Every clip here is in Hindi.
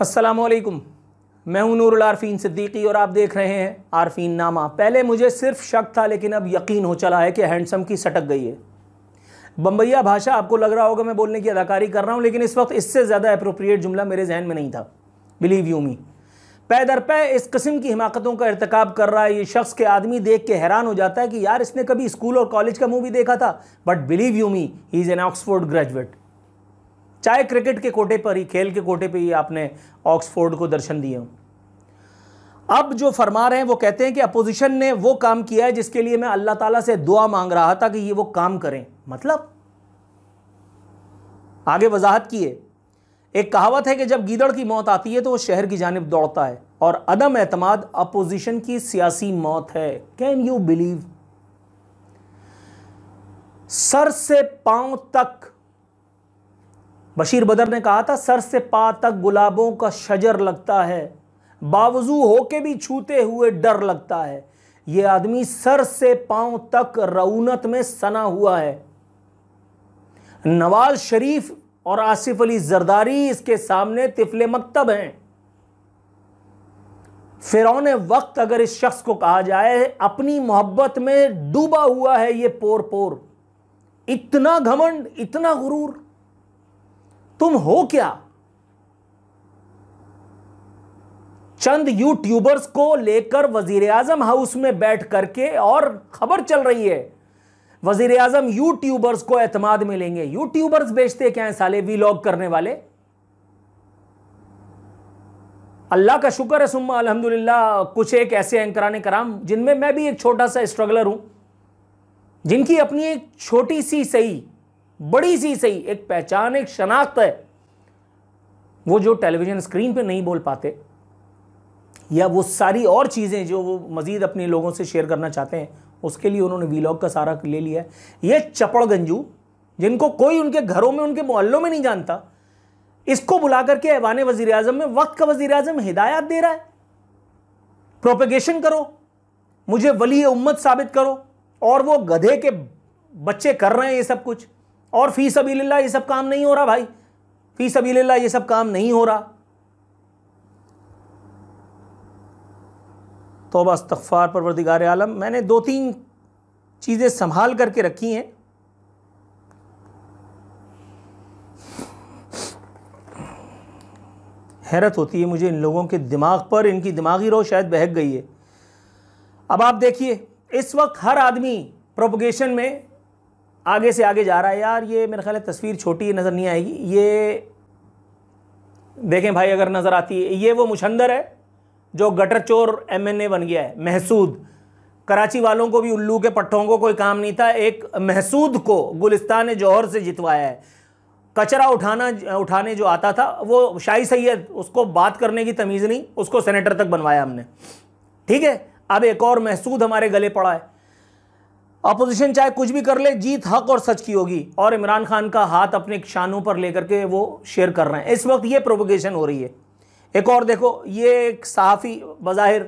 अस्सलामुअलैकुम, मैं हूं नूरुल आरफीन सिद्दीकी और आप देख रहे हैं आरफीन नामा। पहले मुझे सिर्फ शक था लेकिन अब यकीन हो चला है कि हैंडसम की सटक गई है। बम्बैया भाषा आपको लग रहा होगा मैं बोलने की अदाकारी कर रहा हूं, लेकिन इस वक्त इससे ज़्यादा अप्रोप्रिएट जुमला मेरे जहन में नहीं था। बिलीव यू मी, पै दर पै इस किस्म की हिमाकतों का इर्तिकाब कर रहा है ये शख्स के आदमी देख के हैरान हो जाता है कि यार इसने कभी स्कूल और कॉलेज का मूवी देखा था। But believe you me, he is an Oxford graduate. चाहे क्रिकेट के कोटे पर ही, खेल के कोटे पे ही आपने ऑक्सफोर्ड को दर्शन दिए हों। अब जो फरमा रहे हैं वो कहते हैं कि अपोजिशन ने वो काम किया है जिसके लिए मैं अल्लाह ताला से दुआ मांग रहा था कि ये वो काम करें। मतलब आगे वजाहत की है। एक कहावत है कि जब गीदड़ की मौत आती है तो वो शहर की जानिब दौड़ता है, और अदम एतमाद अपोजिशन की सियासी मौत है। Can you believe? सर से पांव तक, बशीर बदर ने कहा था, सर से पा तक गुलाबों का शजर लगता है, बावजू होके भी छूते हुए डर लगता है। ये आदमी सर से पांव तक रऊनत में सना हुआ है। नवाज शरीफ और आसिफ अली जरदारी इसके सामने तिफले मक्तब हैं। फिरौने वक्त अगर इस शख्स को कहा जाए, अपनी मोहब्बत में डूबा हुआ है ये पोर पोर। इतना घमंड, इतना गुरूर, तुम हो क्या? चंद यूट्यूबर्स को लेकर वजीर आजम हाउस में बैठ करके, और खबर चल रही है वजीर आजम यूट्यूबर्स को एतमाद में लेंगे। यूट्यूबर्स बेचते क्या है साले, वीलॉग करने वाले। अल्लाह का शुक्र है सुम्मा अल्हम्दुलिल्लाह, कुछ एक ऐसे एंकराने कराम जिनमें मैं भी एक छोटा सा स्ट्रगलर हूं, जिनकी अपनी एक छोटी सी सही, बड़ी सी सही एक पहचान, एक शनाख्त है। वो जो टेलीविजन स्क्रीन पे नहीं बोल पाते, या वो सारी और चीज़ें जो वो मज़ीद अपने लोगों से शेयर करना चाहते हैं, उसके लिए उन्होंने वीलॉग का सारा ले लिया है। ये चपड़गंजू जिनको कोई उनके घरों में, उनके मोहल्लों में नहीं जानता, इसको बुला करके ऐवान वज़ीर आज़म में वक्त का वज़ीर आज़म हिदायत दे रहा है, प्रोपेगेशन करो, मुझे वली उम्मत साबित करो। और वो गधे के बच्चे कर रहे हैं ये सब कुछ। और फी सबीलिल्लाह ये सब काम नहीं हो रहा भाई, फी सबीलिल्लाह ये सब काम नहीं हो रहा। तौबा इस्तग़फ़ार परवरदिगार आलम। मैंने दो तीन चीज़ें संभाल करके रखी हैं। हैरत होती है मुझे इन लोगों के दिमाग पर, इनकी दिमागी रो शायद बहक गई है। अब आप देखिए, इस वक्त हर आदमी प्रोपगेशन में आगे से आगे जा रहा है। यार ये मेरा ख्याल है तस्वीर छोटी है, नज़र नहीं आएगी। ये देखें भाई, अगर नज़र आती है, ये वो मुशंदर है जो गटर चोर MNA बन गया है, महसूद। कराची वालों को भी, उल्लू के पट्टों को कोई काम नहीं था, एक महसूद को गुलिस्तान जौहर से जितवाया है। कचरा उठाने जो आता था वो शाही सैयद, उसको बात करने की तमीज़ नहीं, उसको सेनेटर तक बनवाया हमने। ठीक है, अब एक और महसूद हमारे गले पड़ा है। अपोजिशन चाहे कुछ भी कर ले, जीत हक और सच की होगी। और इमरान खान का हाथ अपने शानों पर लेकर के वो शेयर कर रहे हैं। इस वक्त ये प्रोपोगेशन हो रही है। एक और देखो, ये एक सहाफ़ी बज़ाहिर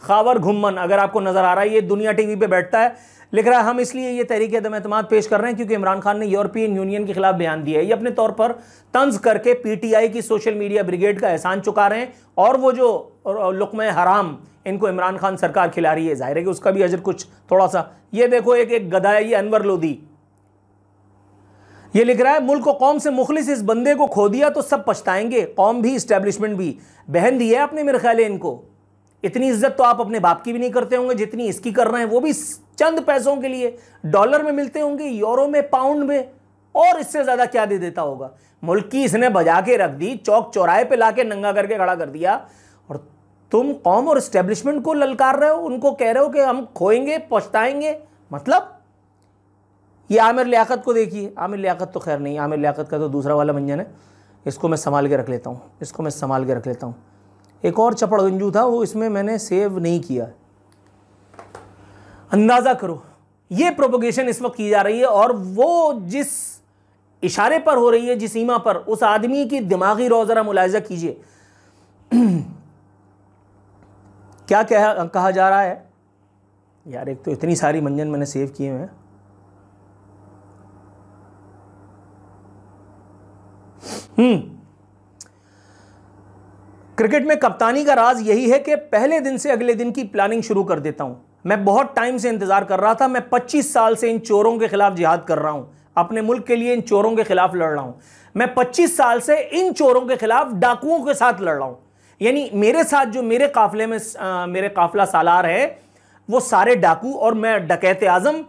खावर घुम्मन, अगर आपको नज़र आ रहा है, ये दुनिया TV पे बैठता है, लिख रहा है हम इसलिए ये तहरीक अदम एतमाद पेश कर रहे हैं क्योंकि इमरान खान ने यूरोपियन यूनियन के खिलाफ बयान दिया है। ये अपने तौर पर तंज करके PTI की सोशल मीडिया ब्रिगेड का एहसान चुका रहे हैं, और वो जो लुक़्मे हराम इनको इमरान खान सरकार खिला रही है, जाहिर है कि उसका भी अजर कुछ थोड़ा सा। ये देखो, एक गधा है, ये अनवर लोधी, ये लिख रहा है मुल्क को कौम से मुखलिस इस बंदे को खो दिया तो सब पछताएंगे, कौम भी इस्टेब्लिशमेंट भी। बहन दी है आपने मेरे ख्याल है इनको। इतनी इज्जत तो आप अपने बाप की भी नहीं करते होंगे जितनी इसकी कर रहे हैं, वो भी चंद पैसों के लिए। डॉलर में मिलते होंगे, यूरो में, पाउंड में, और इससे ज्यादा क्या दे देता होगा। मुल्क की इसने बजा के रख दी, चौक चौराहे पे लाके नंगा करके खड़ा कर दिया, और तुम कौम और इस्टेब्लिशमेंट को ललकार रहे हो, उनको कह रहे हो कि हम खोएंगे, पछताएंगे। मतलब ये आमिर लियाकत को देखिए। आमिर लियाकत तो खैर नहीं, आमिर लियाकत का तो दूसरा वाला मंजन है, इसको मैं संभाल के रख लेता हूँ, इसको मैं संभाल के रख लेता हूँ। एक और चपड़गंजू था, वो इसमें मैंने सेव नहीं किया। अंदाज़ा करो ये प्रोपोगेशन इस वक्त की जा रही है, और वो जिस इशारे पर हो रही है, जिस सीमा पर, उस आदमी की दिमागी रो ज़रा मुलाहिज़ा कीजिए। क्या कहा जा रहा है यार। एक तो इतनी सारी मंजन मैंने सेव किए हुए हैं। क्रिकेट में कप्तानी का राज यही है कि पहले दिन से अगले दिन की प्लानिंग शुरू कर देता हूं। मैं बहुत टाइम से इंतजार कर रहा था। मैं 25 साल से इन चोरों के खिलाफ जिहाद कर रहा हूं, अपने मुल्क के लिए इन चोरों के खिलाफ लड़ रहा हूं। मैं 25 साल से इन चोरों के खिलाफ डाकुओं के साथ लड़ रहा हूं। यानी मेरे साथ जो मेरे काफिले में मेरे काफिला सालार है वो सारे डाकू, और मैं डकैत आजम,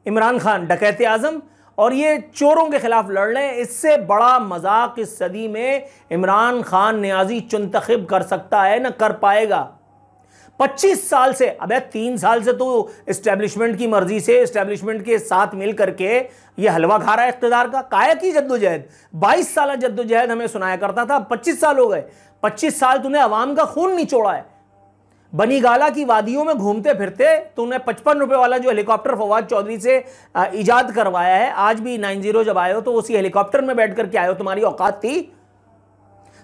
इमरान खान डकैत आजम, और ये चोरों के खिलाफ लड़ रहे हैं। इससे बड़ा मजाक इस सदी में इमरान खान नियाजी चुंतखब कर सकता है, ना कर पाएगा। 25 साल से, अबे 3 साल से तो इस्टेब्लिशमेंट की मर्जी से, इस्टेब्लिशमेंट के साथ मिल करके ये हलवा खा रहा है इख्तिदार का। काया की जद्दोजहद, 22 साल जद्दोजहद हमें सुनाया करता था, 25 साल हो गए। 25 साल तूने अवाम का खून निचोड़ा है। बनी गाला की वादियों में घूमते फिरते तूने 55 रुपए वाला जो हेलीकॉप्टर फवाद चौधरी से इजाद करवाया है, आज भी 90 जब आए हो तो उसी हेलीकॉप्टर में बैठ करके आए हो। तुम्हारी औकात थी?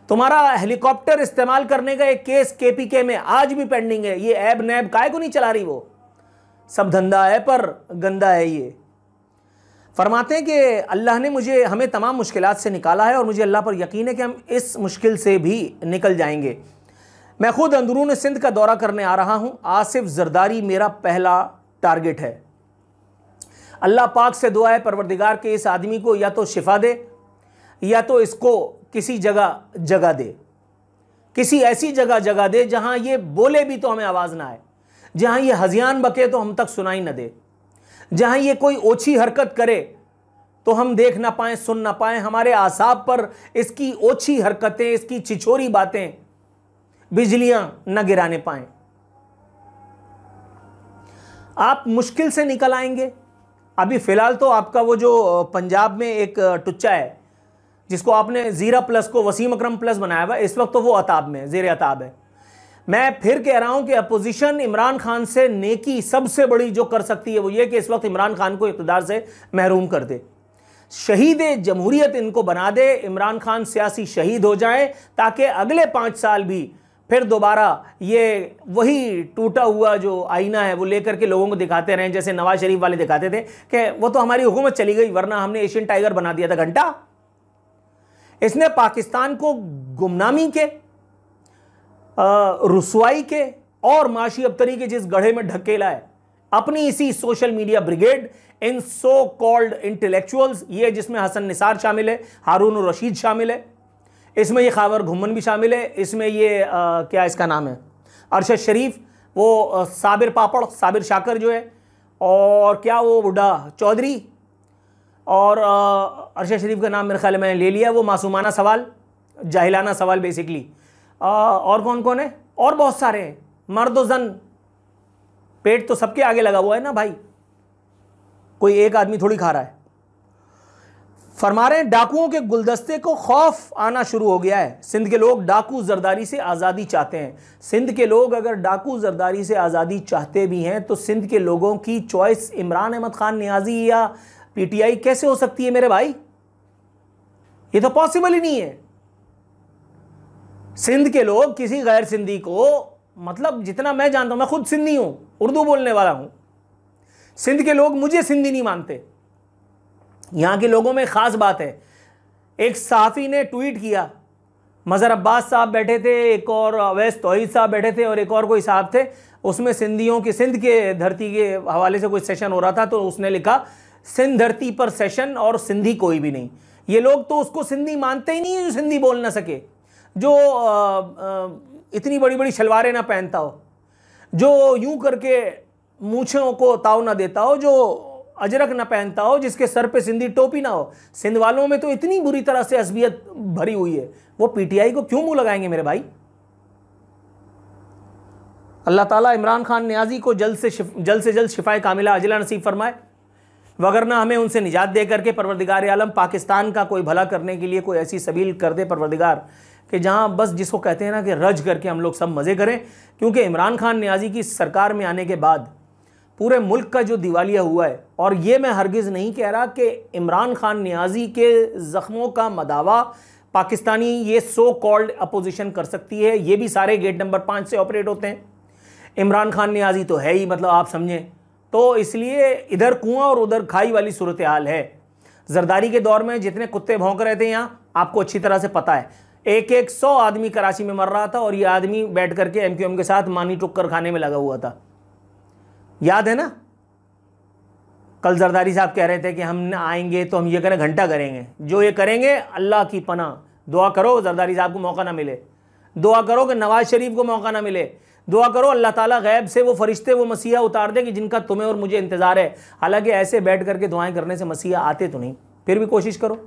तुम्हारा हेलीकॉप्टर इस्तेमाल करने का एक केस केपीके में आज भी पेंडिंग है। ये ऐब नैब काहे को नहीं चला रही? वो सब धंधा है पर गंदा है। ये फरमाते हैं कि अल्लाह ने हमें तमाम मुश्किलात से निकाला है और मुझे अल्लाह पर यकीन है कि हम इस मुश्किल से भी निकल जाएंगे। मैं खुद अंदरून सिंध का दौरा करने आ रहा हूं। आसिफ जरदारी मेरा पहला टारगेट है। अल्लाह पाक से दुआ है परवरदिगार के इस आदमी को या तो शिफा दे या तो इसको किसी जगह दे, किसी ऐसी जगह दे जहां ये बोले भी तो हमें आवाज़ ना आए, जहां ये हजियान बके तो हम तक सुनाई न दे, जहां ये कोई ओछी हरकत करे तो हम देख ना पाएं, सुन ना पाएं, हमारे आसाब पर इसकी ओछी हरकतें, इसकी छिछोरी बातें बिजलियां न गिराने पाएं। आप मुश्किल से निकल आएंगे। अभी फिलहाल तो आपका वो जो पंजाब में एक टुच्चा है जिसको आपने ज़ीरा प्लस को वसीम अकरम प्लस बनाया हुआ, इस वक्त तो वो अताब में, ज़ेर अताब है। मैं फिर कह रहा हूं कि अपोजिशन इमरान खान से नेकी सबसे बड़ी जो कर सकती है वो ये कि इस वक्त इमरान खान को इक़्तिदार से महरूम कर दे, शहीद जमहूरियत इनको बना दे। इमरान खान सियासी शहीद हो जाए ताकि अगले 5 साल भी फिर दोबारा ये वही टूटा हुआ जो आईना है वो लेकर के लोगों को दिखाते रहें, जैसे नवाज शरीफ वाले दिखाते थे कि वो तो हमारी हुकूमत चली गई वरना हमने एशियन टाइगर बना दिया था। घंटा इसने पाकिस्तान को गुमनामी के, रुसवाई के और माशी अबतरी के जिस गढ़े में ढकेला है अपनी इसी सोशल मीडिया ब्रिगेड, इन सो कॉल्ड इंटेलेक्चुअल्स, ये जिसमें हसन निसार शामिल है, हारून रशीद शामिल है, इसमें ये खावर घुमन भी शामिल है, इसमें ये क्या इसका नाम है अरशद शरीफ, वो साबिर पापड़, साबिर शाकर जो है, और क्या वो बुढ़ा चौधरी, और अरशद शरीफ का नाम मेरे ख्याल में मैंने ले लिया, वो मासूमाना सवाल, जाहिलाना सवाल बेसिकली। और कौन कौन है? और बहुत सारे हैं, मर्द व जन, पेट तो सबके आगे लगा हुआ है ना भाई, कोई एक आदमी थोड़ी खा रहा है। फरमा रहे हैं डाकुओं के गुलदस्ते को खौफ आना शुरू हो गया है। सिंध के लोग डाकू जरदारी से आज़ादी चाहते हैं। सिंध के लोग अगर डाकू जरदारी से आज़ादी चाहते भी हैं तो सिंध के लोगों की चॉइस इमरान अहमद खान नियाजी या पीटीआई कैसे हो सकती है मेरे भाई? ये तो पॉसिबल ही नहीं है। सिंध के लोग किसी गैर सिंधी को, मतलब जितना मैं जानता हूं, मैं खुद सिंधी हूं, उर्दू बोलने वाला हूं, सिंध के लोग मुझे सिंधी नहीं मानते। यहां के लोगों में खास बात है। एक सहाफ़ी ने ट्वीट किया, मज़हर अब्बास साहब बैठे थे, एक और अवैस तौहीद साहब बैठे थे, और एक और कोई साहब थे, उसमें सिंधियों की, सिंध के धरती के हवाले से कोई सेशन हो रहा था, तो उसने लिखा सिंध धरती पर सेशन और सिंधी कोई भी नहीं। ये लोग तो उसको सिंधी मानते ही नहीं है जो सिंधी बोल ना सके, जो इतनी बड़ी बड़ी शलवारें ना पहनता हो, जो यूं करके मूँछों को ताव ना देता हो, जो अजरक ना पहनता हो, जिसके सर पे सिंधी टोपी ना हो। सिंध वालों में तो इतनी बुरी तरह से असबियत भरी हुई है, वो पीटीआई को क्यों मुंह लगाएंगे मेरे भाई? अल्लाह ताला इमरान खान नियाजी को जल्द से जल्द शिफाए कामिला अजला नसीब फरमाए, वगरना हमें उनसे निजात दे करके परवरदिगार आलम पाकिस्तान का कोई भला करने के लिए कोई ऐसी सबील कर दे परवरदिगार कि जहां बस जिसको कहते हैं ना कि रज करके हम लोग सब मज़े करें। क्योंकि इमरान खान नियाजी की सरकार में आने के बाद पूरे मुल्क का जो दिवालिया हुआ है, और ये मैं हरगिज़ नहीं कह रहा कि इमरान खान नियाजी के ज़ख्मों का मदावा पाकिस्तानी ये सो कॉल्ड अपोजिशन कर सकती है। ये भी सारे गेट नंबर 5 से ऑपरेट होते हैं। इमरान खान नियाजी तो है ही, मतलब आप समझें, तो इसलिए इधर कुआं और उधर खाई वाली सूरत हाल है। जरदारी के दौर में जितने कुत्ते भौंक रहे थे यहाँ, आपको अच्छी तरह से पता है। एक 100 आदमी कराची में मर रहा था और ये आदमी बैठ करके MQM के साथ मानी टुक्कर खाने में लगा हुआ था। याद है ना, कल जरदारी साहब कह रहे थे कि हम आएंगे तो हम ये करें, घंटा करेंगे। जो ये करेंगे अल्लाह की पनाह, दुआ करो जरदारी साहब को मौका ना मिले, दुआ करो कि नवाज शरीफ को मौका ना मिले, दुआ करो अल्लाह ताला गैब से वो फरिश्ते वो मसीहा उतार दे कि जिनका तुम्हें और मुझे इंतज़ार है। हालांकि ऐसे बैठ करके दुआएं करने से मसीहा आते तो नहीं, फिर भी कोशिश करो।